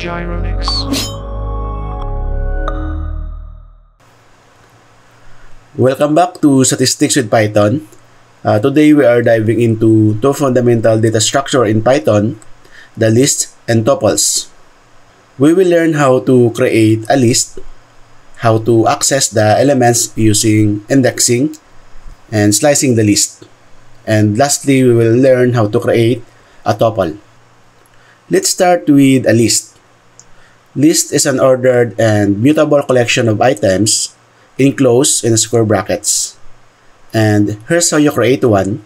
Gyronix. Welcome back to Statistics with Python. Today we are diving into two fundamental data structure in Python, the list and tuples. We will learn how to create a list, how to access the elements using indexing and slicing the list. And lastly, we will learn how to create a tuple. Let's start with a list. List is an ordered and mutable collection of items enclosed in square brackets. And here's how you create one.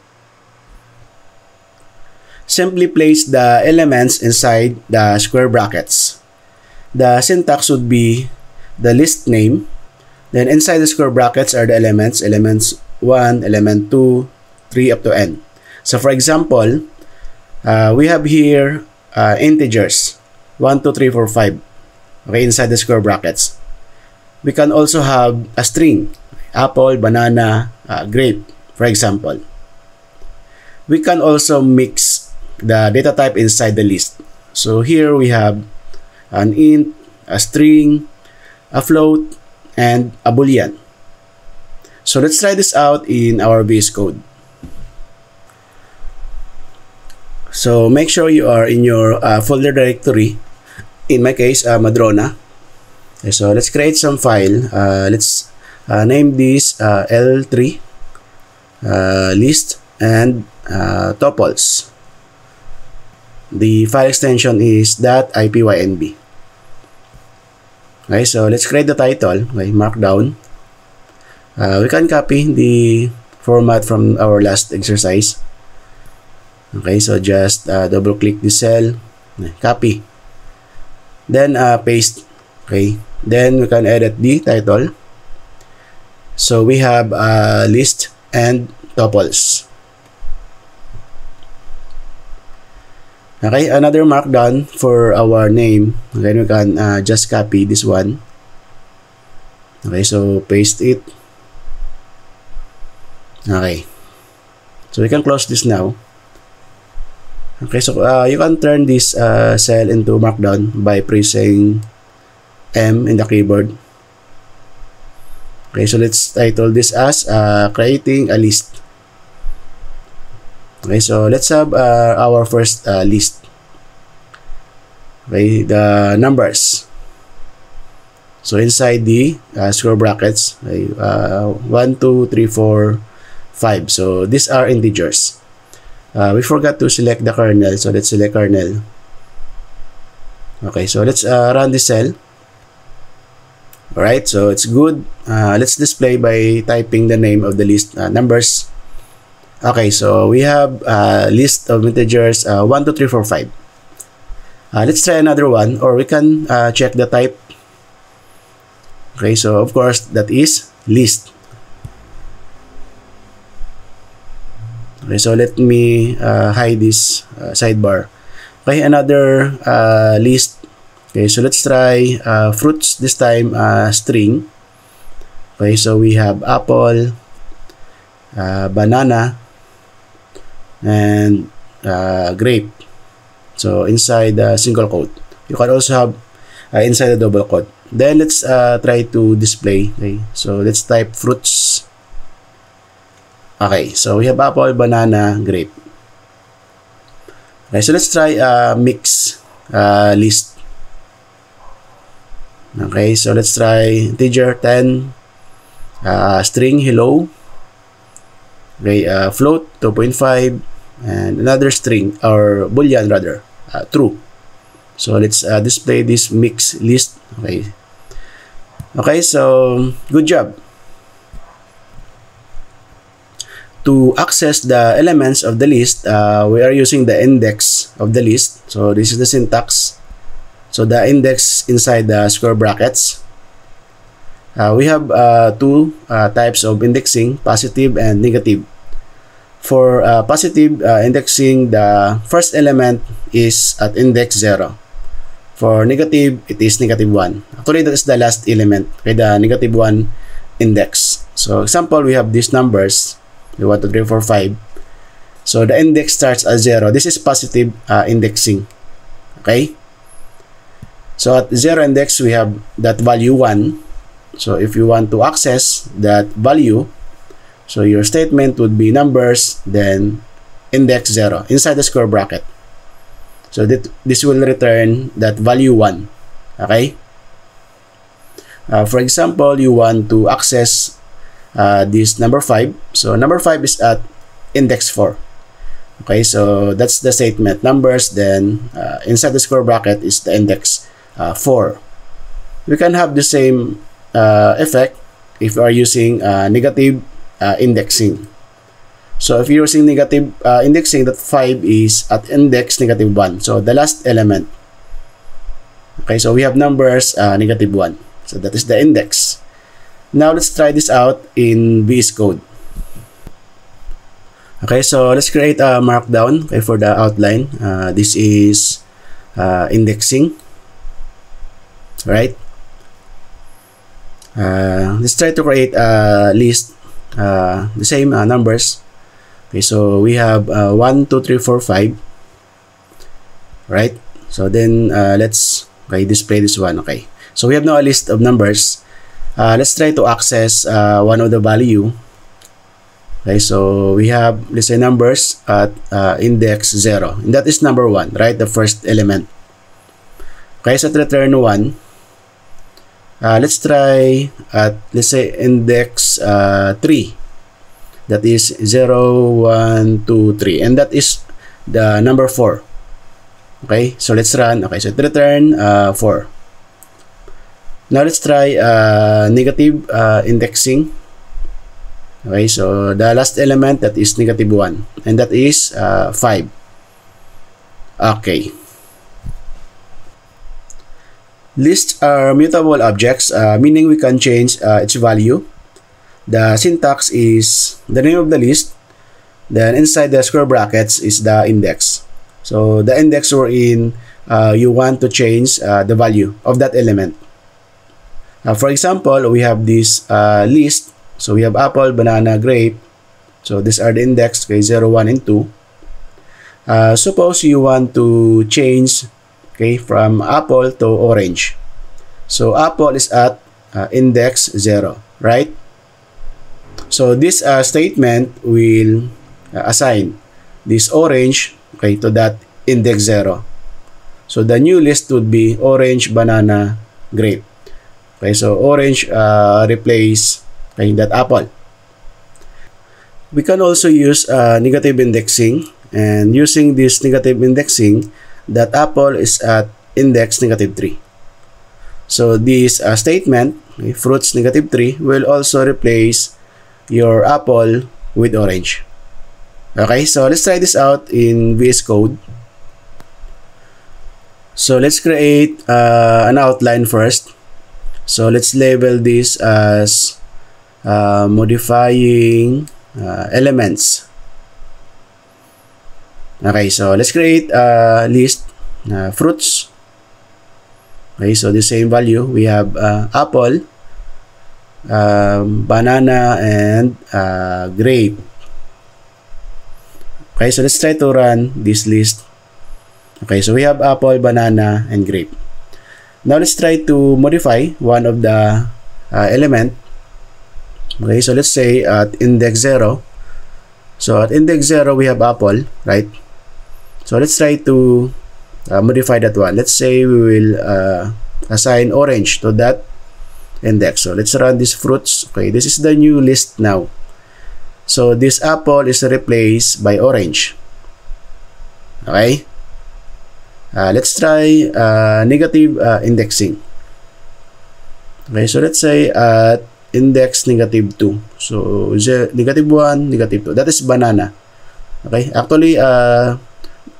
Simply place the elements inside the square brackets. The syntax would be the list name. Then inside the square brackets are the elements 1, element 2, 3 up to n. So for example, we have here integers 1, 2, 3, 4, 5. Okay, inside the square brackets. We can also have a string, apple, banana, grape, for example. We can also mix the data type inside the list. So here we have an int, a string, a float, and a boolean. So let's try this out in our VS Code. So make sure you are in your folder directory. In my case, Madrona. Okay, so let's create some file. Let's name this L3 list and tuples. The file extension is .ipynb. Okay, so let's create the title. Okay, markdown. We can copy the format from our last exercise. Okay, so just double click the cell, copy, then paste. Okay, then we can edit the title. So we have list and tuples. Okay, another markdown for our name. Okay, we can just copy this one. Okay, so paste it. Okay, so we can close this now. Okay, so you can turn this cell into markdown by pressing M in the keyboard. Okay, so let's title this as creating a list. Okay, so let's have our first list. Okay, the numbers. So inside the square brackets, okay, 1, 2, 3, 4, 5. So these are integers. We forgot to select the kernel, so let's select kernel. Okay, so let's run the cell. Alright, so it's good. Let's display by typing the name of the list numbers. Okay, so we have a list of integers 1, 2, 3, 4, 5. Let's try another one, or we can check the type. Okay, so of course that is list. Okay, so let me hide this sidebar. Okay, another list. Okay, so let's try fruits, this time string. Okay, so we have apple, banana, and grape. So inside the single quote. You can also have inside the double quote. Then let's try to display. Okay, so let's type fruits. Okay, so we have apple, banana, grape. Okay, so let's try mix list. Okay, so let's try integer 10, string hello, okay, float 2.5, and another string, or boolean rather, true. So let's display this mix list. Okay, okay, so good job. To access the elements of the list, we are using the index of the list. So this is the syntax. So the index inside the square brackets. We have two types of indexing, positive and negative. For positive indexing, the first element is at index 0. For negative, it is negative 1. Actually, that is the last element, okay, the negative 1 index. So example, we have these numbers, 1, 2, 3, 4, 5. So the index starts at 0. This is positive indexing. Okay? So at 0 index, we have that value 1. So if you want to access that value, so your statement would be numbers, then index 0 inside the square bracket. So this will return that value 1. Okay? For example, you want to access this number 5. So number 5 is at index 4. Okay, so that's the statement numbers, then inside the square bracket is the index 4. We can have the same effect if you are using negative indexing. So if you're using negative indexing, that 5 is at index negative 1. So the last element. Okay, so we have numbers negative 1. So that is the index. Now let's try this out in VS Code. Okay, so let's create a markdown, okay, for the outline. This is indexing. Right? Let's try to create a list, the same numbers. Okay, so we have 1, 2, 3, 4, 5. Right? So then let's display this one. Okay, so we have now a list of numbers. Let's try to access one of the value. Okay, so we have, let's say, numbers at index 0, and that is number 1, right? The first element. Okay, so to return 1, let's try at, let's say, index 3. That is 0, 1, 2, 3, and that is the number 4. Okay, so let's run. Okay, so to return 4. Now let's try negative indexing. Okay, so the last element, that is negative 1, and that is 5. Okay. Lists are mutable objects, meaning we can change its value. The syntax is the name of the list, then inside the square brackets is the index. So the index we're in, you want to change the value of that element. For example, we have this list. So we have apple, banana, grape. So these are the index, okay, 0, 1, and 2. Suppose you want to change, okay, from apple to orange. So apple is at index 0, right? So this statement will assign this orange, okay, to that index 0. So the new list would be orange, banana, grape. Okay, so orange replace, okay, that apple. We can also use negative indexing, and using this negative indexing, that apple is at index negative 3. So this statement, okay, fruits negative 3, will also replace your apple with orange. Okay, so let's try this out in VS Code. So let's create an outline first. So let's label this as modifying elements. Okay, so let's create a list, fruits. Okay, so the same value, we have apple, banana, and grape. Okay, so let's try to run this list. Okay, so we have apple, banana, and grape. Now let's try to modify one of the element. Okay, so let's say at index 0. So at index 0, we have apple, right? So let's try to modify that one. Let's say we will assign orange to that index. So let's run these fruits. Okay, this is the new list now. So this apple is replaced by orange. Okay. Let's try negative indexing. Okay, so let's say at index negative 2. So negative 1, negative 2. That is banana. Okay, actually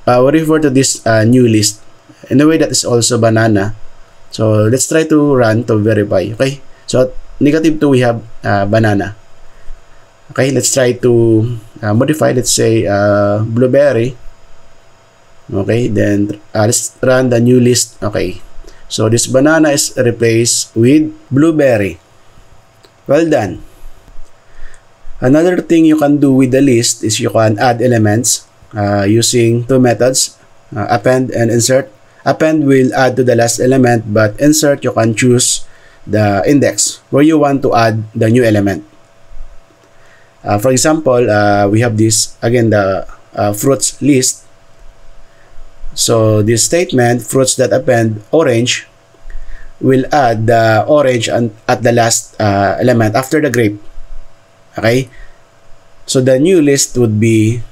we refer to this new list. In a way, that is also banana. So let's try to run to verify. Okay, so at negative 2 we have banana. Okay, let's try to modify. Let's say blueberry. Okay, then let's run the new list. Okay, so this banana is replaced with blueberry. Well done. Another thing you can do with the list is you can add elements using two methods, append and insert. append will add to the last element, but insert, you can choose the index where you want to add the new element. For example, we have this, again, the fruits list. So this statement, fruits that append orange, will add the orange at the last element after the grape. Okay? So the new list would be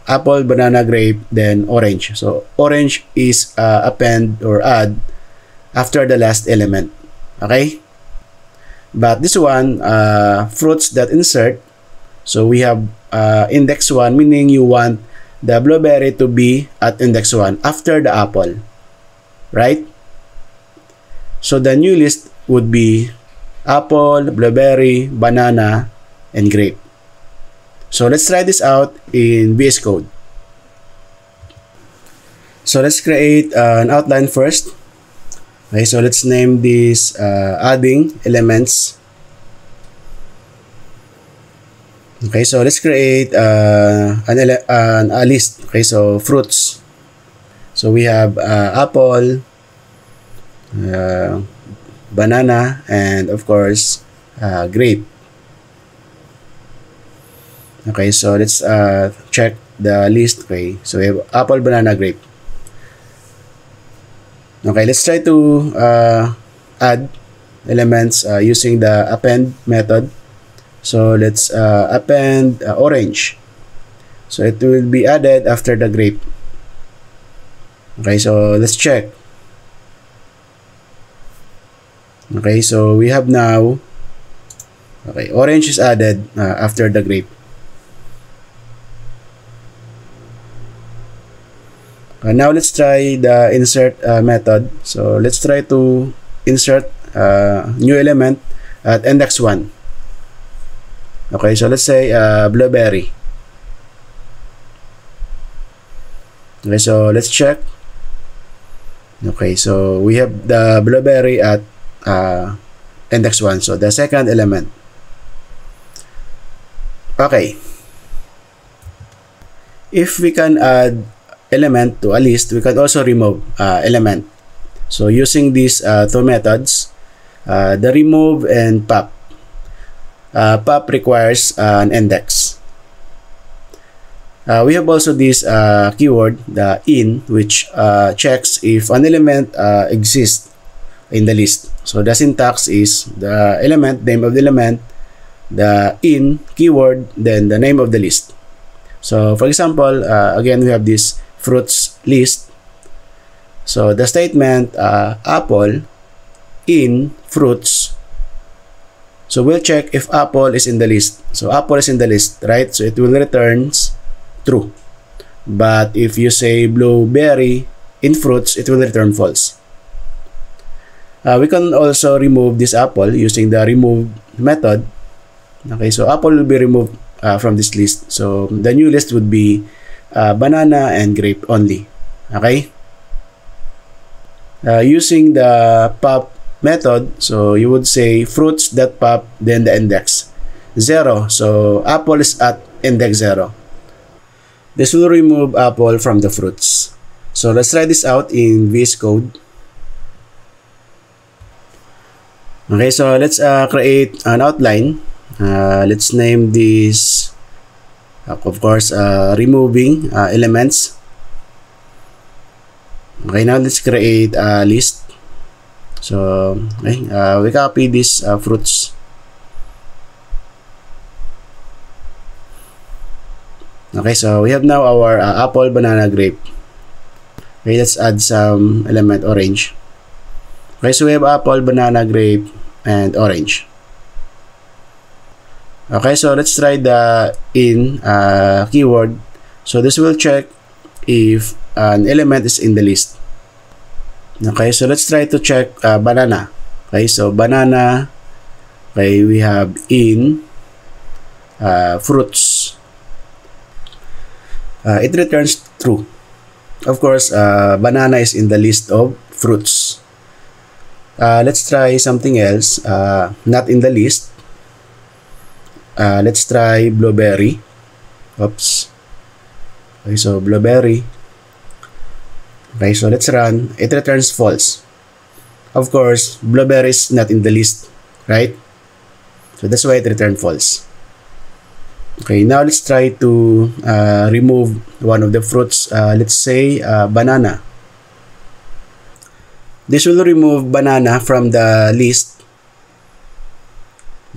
apple, banana, grape, then orange. So orange is append or add after the last element. Okay? But this one, fruits that insert, so we have index 1, meaning you want the blueberry to be at index 1 after the apple. Right? So the new list would be apple, blueberry, banana, and grape. So let's try this out in VS Code. So let's create an outline first. Okay, so let's name this adding elements. Okay, so let's create a list. Okay, so fruits. So we have apple, banana, and of course grape. Okay, so let's check the list. Okay, so we have apple, banana, grape. Okay, let's try to add elements using the append method. So let's append orange. So it will be added after the grape. Okay, so let's check. Okay, so we have now, okay, orange is added after the grape. Now let's try the insert method. So let's try to insert new element at index 1. Okay, so let's say blueberry. Okay, so let's check. Okay, so we have the blueberry at index 1, so the second element. Okay, if we can add element to a list, we can also remove element. So using these two methods, the remove and pop. Pop requires an index. We have also this keyword, the in, which checks if an element exists in the list. So the syntax is the element, name of the element, the in keyword, then the name of the list. So for example, again, we have this fruits list. So the statement apple in fruits. So we'll check if apple is in the list. So apple is in the list, right? So it will returns true. But if you say blueberry in fruits, it will return false. We can also remove this apple using the remove method. Okay, so apple will be removed from this list. So the new list would be banana and grape only. Okay? Using the pop method, so you would say fruits that pop, then the index 0. So apple is at index 0. This will remove apple from the fruits. So let's try this out in VS Code. Okay, so let's create an outline. Let's name this, of course, removing elements. Okay, now let's create a list. So okay, we copy these fruits. Okay, so we have now our apple, banana, grape. Okay, let's add some element orange. Okay, so we have apple, banana, grape, and orange. Okay, so let's try the in keyword. So this will check if an element is in the list. Okay, so let's try to check banana. Okay, so banana, okay, we have in fruits. It returns true. Of course, banana is in the list of fruits. Let's try something else, not in the list. Let's try blueberry. Oops. Okay, so blueberry. Okay, so let's run. It returns false. Of course, blueberry is not in the list, right? So that's why it returned false. Okay, now let's try to remove one of the fruits. Let's say banana. This will remove banana from the list.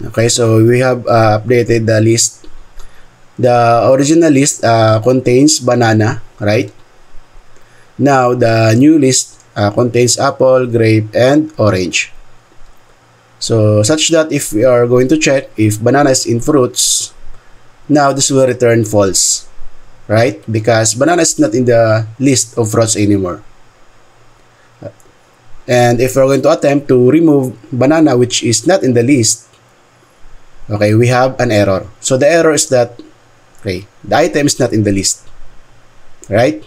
Okay, so we have updated the list. The original list contains banana, right? Now the new list contains apple, grape, and orange. So such that if we are going to check if banana is in fruits, now this will return false, right? Because banana is not in the list of fruits anymore. And if we're going to attempt to remove banana which is not in the list, okay, we have an error. So the error is that, okay, the item is not in the list, right?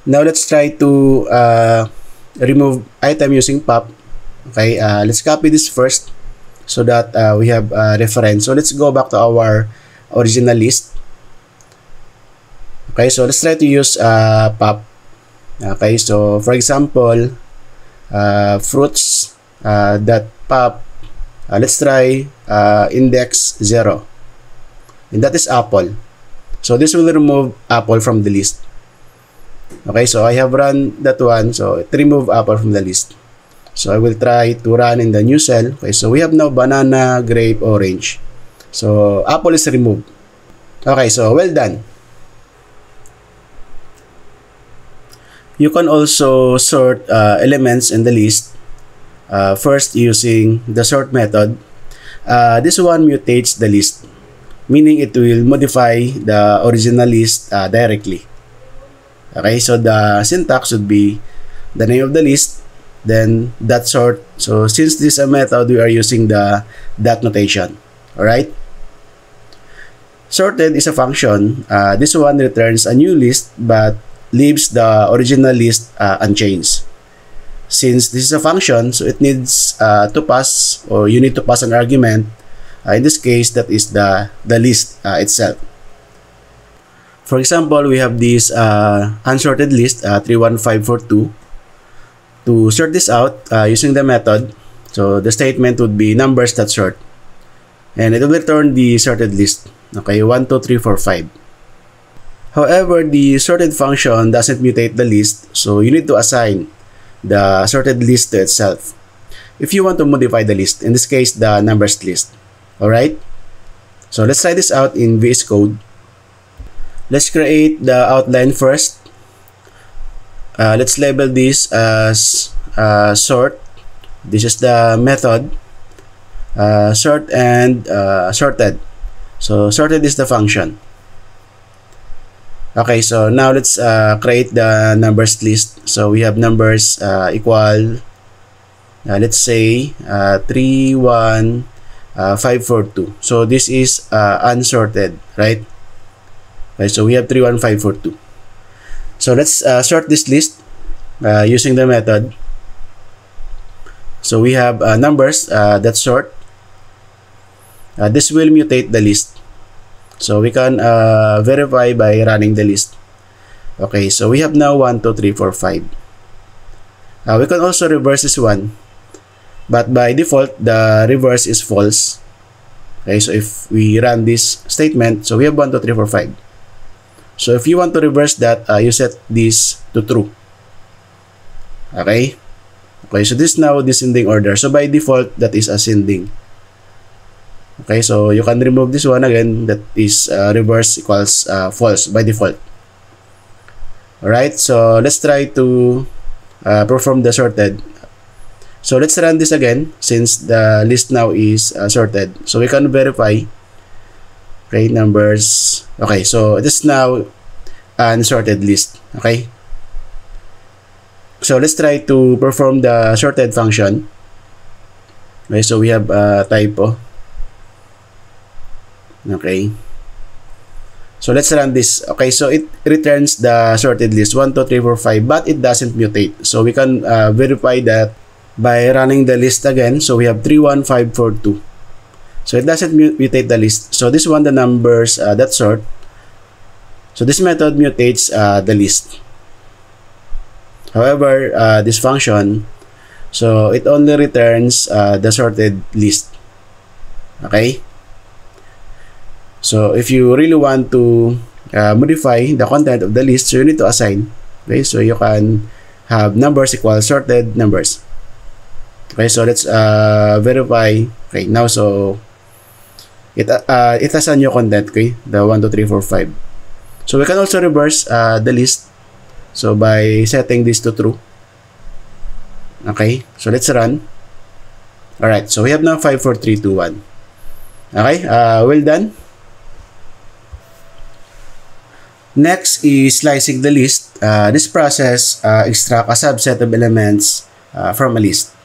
Now let's try to remove item using pop. Okay, let's copy this first so that we have reference. So let's go back to our original list. Okay, so let's try to use pop. Okay, so for example, fruits that pop, let's try index 0, and that is apple. So this will remove apple from the list. Okay, so I have run that one, so it remove apple from the list. So I will try to run in the new cell. Okay, so we have now banana, grape, orange. So apple is removed. Okay, so well done. You can also sort elements in the list first using the sort method. This one mutates the list, meaning it will modify the original list directly. Okay, so the syntax would be the name of the list, then dot sort. So since this is a method, we are using the dot notation. Alright? Sorted is a function. This one returns a new list but leaves the original list unchanged. Since this is a function, so it needs to pass, or you need to pass an argument. In this case, that is the list itself. For example, we have this unsorted list 31542. To sort this out using the method, so the statement would be numbers.sort, and it will return the sorted list. Okay, 1, 2, 3, 4, 5. However, the sorted function doesn't mutate the list, so you need to assign the sorted list to itself if you want to modify the list, in this case the numbers list. Alright, so let's try this out in VS Code. Let's create the outline first. Let's label this as sort. This is the method. Sort and sorted. So sorted is the function. Okay, so now let's create the numbers list. So we have numbers equal, let's say 3, 1, 5, 4, 2. So this is unsorted, right? Okay, so we have 3, 1, 5, 4, 2. So let's sort this list using the method. So we have numbers that sort. This will mutate the list. So we can verify by running the list. Okay, so we have now 1, 2, 3, 4, 5. We can also reverse this one. But by default, the reverse is false. Okay, so if we run this statement, so we have 1, 2, 3, 4, 5. So if you want to reverse that, you set this to true. Okay? Okay, so this is now descending order. So by default, that is ascending. Okay, so you can remove this one again. That is reverse equals false by default. Alright, so let's try to perform the sorted. So let's run this again since the list now is sorted. So we can verify. Okay, numbers. Okay, so this is now an sorted list. Okay. So let's try to perform the sorted function. Okay, so we have a typo. Okay. So let's run this. Okay, so it returns the sorted list 1, 2, 3, 4, 5, but it doesn't mutate. So we can verify that by running the list again. So we have 3, 1, 5, 4, 2. So it doesn't mutate the list. So this one, the numbers that sort. So this method mutates the list. However, this function, so it only returns the sorted list. Okay? So if you really want to modify the content of the list, so you need to assign. Okay, so you can have numbers equal sorted numbers. Okay, so let's verify. Okay, now so it assign your content. Okay, the 1, 2, 3, 4, 5. So we can also reverse the list. So by setting this to true. Okay, so let's run. Alright, so we have now 5, 4, 3, 2, 1. Okay, well done. Next is slicing the list. This process extract a subset of elements from a list.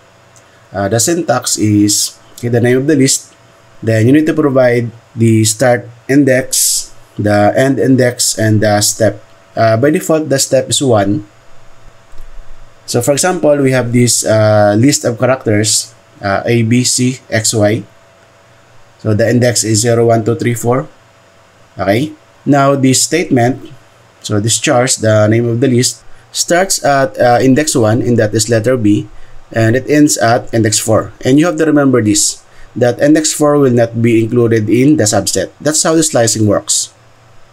The syntax is the name of the list. Then you need to provide the start index, the end index, and the step. By default, the step is 1. So for example, we have this list of characters A, B, C, X, Y. So the index is 0, 1, 2, 3, 4. Okay. Now this statement, so this chars, the name of the list, starts at index 1, and that is letter B, and it ends at index 4. And you have to remember this, that index 4 will not be included in the subset. That's how the slicing works.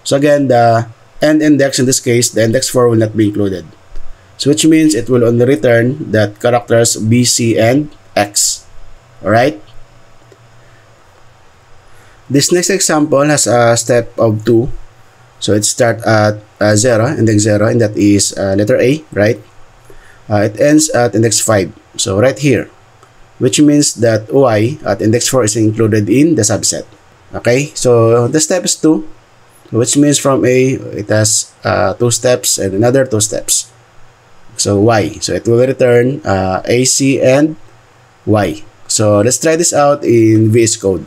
So again, the end index, in this case, the index 4 will not be included. So which means it will only return that characters B, C, and X. Alright? This next example has a step of 2. So it starts at 0, index 0, and that is letter A, right? It ends at index 5. So right here, which means that Y at index 4 is included in the subset. Okay, so the step is 2, which means from A, it has 2 steps and another 2 steps. So Y, so it will return A, C, and Y. So let's try this out in VS Code.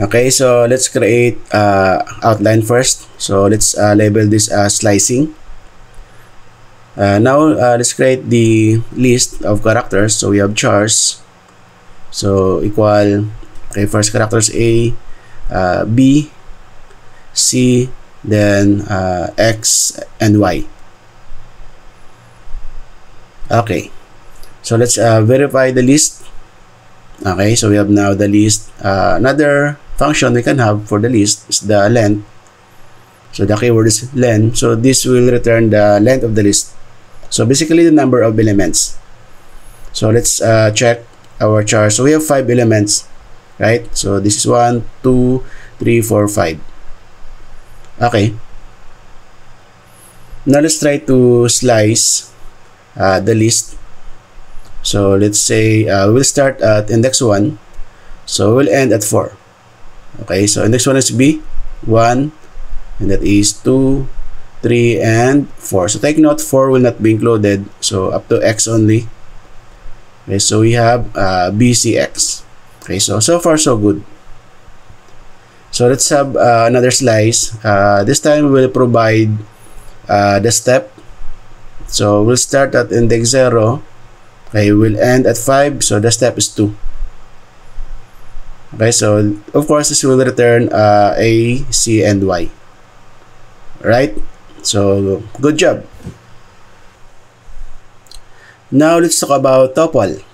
Okay, so let's create outline first. So let's label this as slicing. Now let's create the list of characters. So we have chars. So equal, okay, first characters A, B, C, then X, and Y. Okay, so let's verify the list. Okay, so we have now the list. Another function we can have for the list is the length. So the keyword is length. So this will return the length of the list. So basically the number of elements. So let's check our chart. So we have 5 elements, right? So this is 1, 2, 3, 4, 5. Okay. Now let's try to slice the list. So let's say we'll start at index 1. So we'll end at 4. Okay, so index 1 is B, 1, and that is 2, 3, and 4. So take note, 4 will not be included. So up to X only. Okay, so we have BCX. Okay, so far so good. So let's have another slice. This time we'll provide the step. So we'll start at index 0. Okay, we'll end at 5. So the step is 2. Okay, so of course this will return A, C, and Y. Right? So good job. Now let's talk about tuple.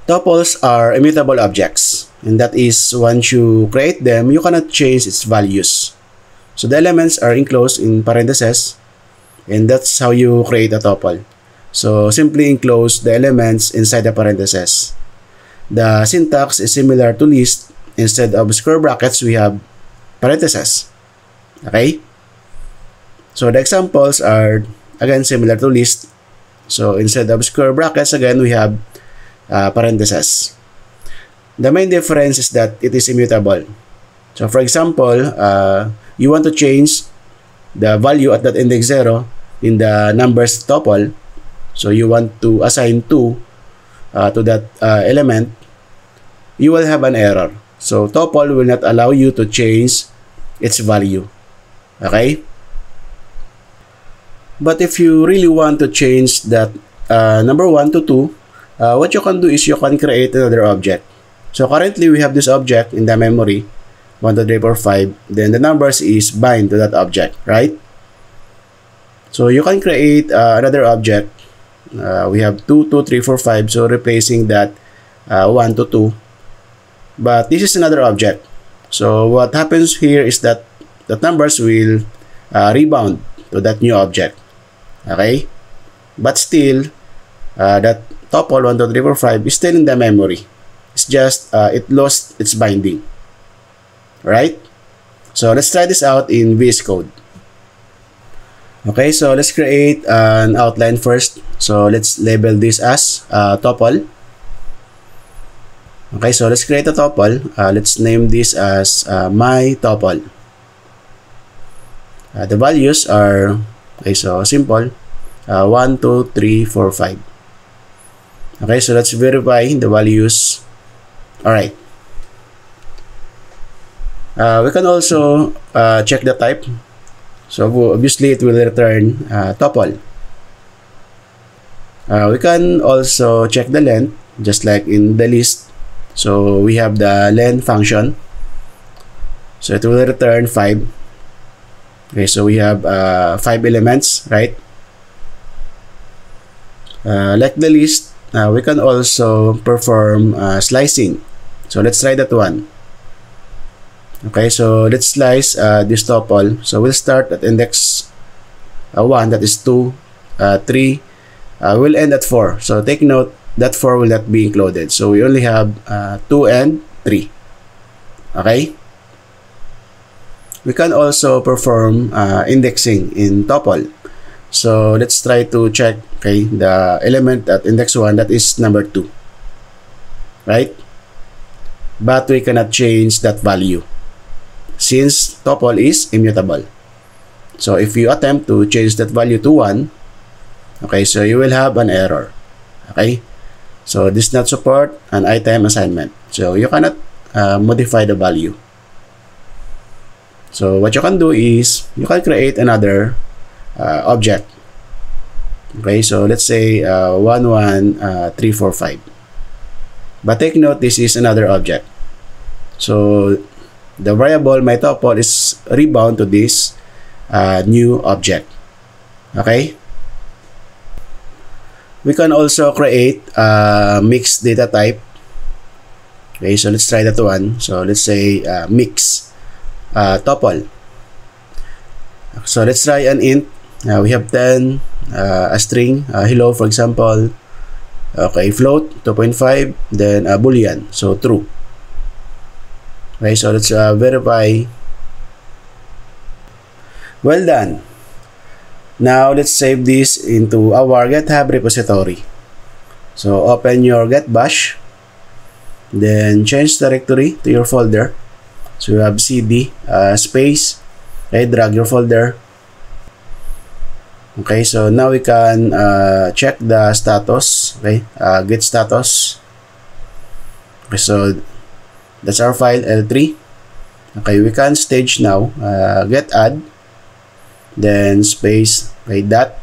Tuples are immutable objects, and that is once you create them, you cannot change its values. So the elements are enclosed in parentheses, and that's how you create a tuple. So simply enclose the elements inside the parentheses. The syntax is similar to list. Instead of square brackets, we have parentheses. Okay? So the examples are again similar to list. So instead of square brackets, again we have parentheses. The main difference is that it is immutable. So for example, you want to change the value at that index 0 in the numbers tuple. So you want to assign 2 to that element, you will have an error. So tuple will not allow you to change its value. Okay? But if you really want to change that number 1 to 2, what you can do is you can create another object. So currently we have this object in the memory. 1, 2, 3, 4, 5, then the numbers is bind to that object, right? So you can create another object. We have 2, 2, 3, 4, 5, so replacing that 1 to 2. But this is another object. So what happens here is that the numbers will rebound to that new object. Okay? But still, that tuple 1, 2, 3, 4, 5 is still in the memory. It's just it lost its binding. Right? So let's try this out in VS Code. Okay, so let's create an outline first. So let's label this as tuple. Okay, so let's create a tuple. Let's name this as my tuple. The values are, okay, so simple. 1, 2, 3, 4, 5. Okay, so let's verify the values. Alright. We can also check the type. So obviously it will return tuple. We can also check the length, just like in the list. So we have the length function. So it will return 5. Okay, so we have 5 elements, right? Like the list, we can also perform slicing. So let's try that one. Okay, so let's slice this tuple. So we'll start at index 1, that is 2, 3. We'll end at 4. So take note that 4 will not be included. So we only have 2 and 3. Okay? We can also perform indexing in tuple. So let's try to check, okay, the element at index 1, that is number 2. Right? But we cannot change that value since tuple is immutable. So if you attempt to change that value to 1, okay, so you will have an error. Okay? So this does not support an item assignment. So you cannot modify the value. So what you can do is you can create another object. Okay, so let's say 1, 1, 3, 4, 5. But take note, this is another object. So the variable my tuple is rebound to this new object. Okay? We can also create a mixed data type. Okay, so let's try that one. So let's say mix tuple. So let's try an int. We have 10, a string, hello for example. Okay, float 2.5, then a boolean, so true. Okay, so let's verify. Well done. Now let's save this into our GitHub repository. So open your get bash, then change directory to your folder. So you have cd space, okay, drag your folder. Okay, so now we can check the status. Okay, get status. Okay, so that's our file L3. Okay, we can stage now get add, then space, okay, dot.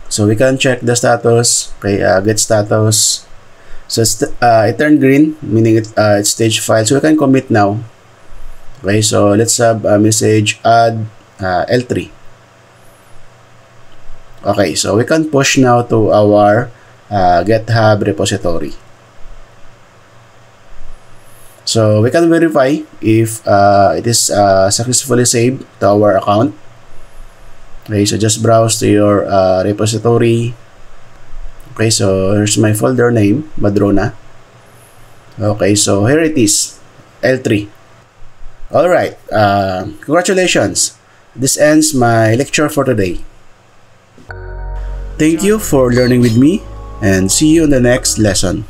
So we can check the status. Okay, get status. So it turned green, meaning it's stage file. So we can commit now. Okay, so let's have a message add L3. Okay, so we can push now to our GitHub repository. So we can verify if it is successfully saved to our account. Okay, so just browse to your repository. Okay, so here's my folder name, Madrona. Okay, so here it is, L3. Alright, congratulations. This ends my lecture for today. Thank you for learning with me and see you in the next lesson.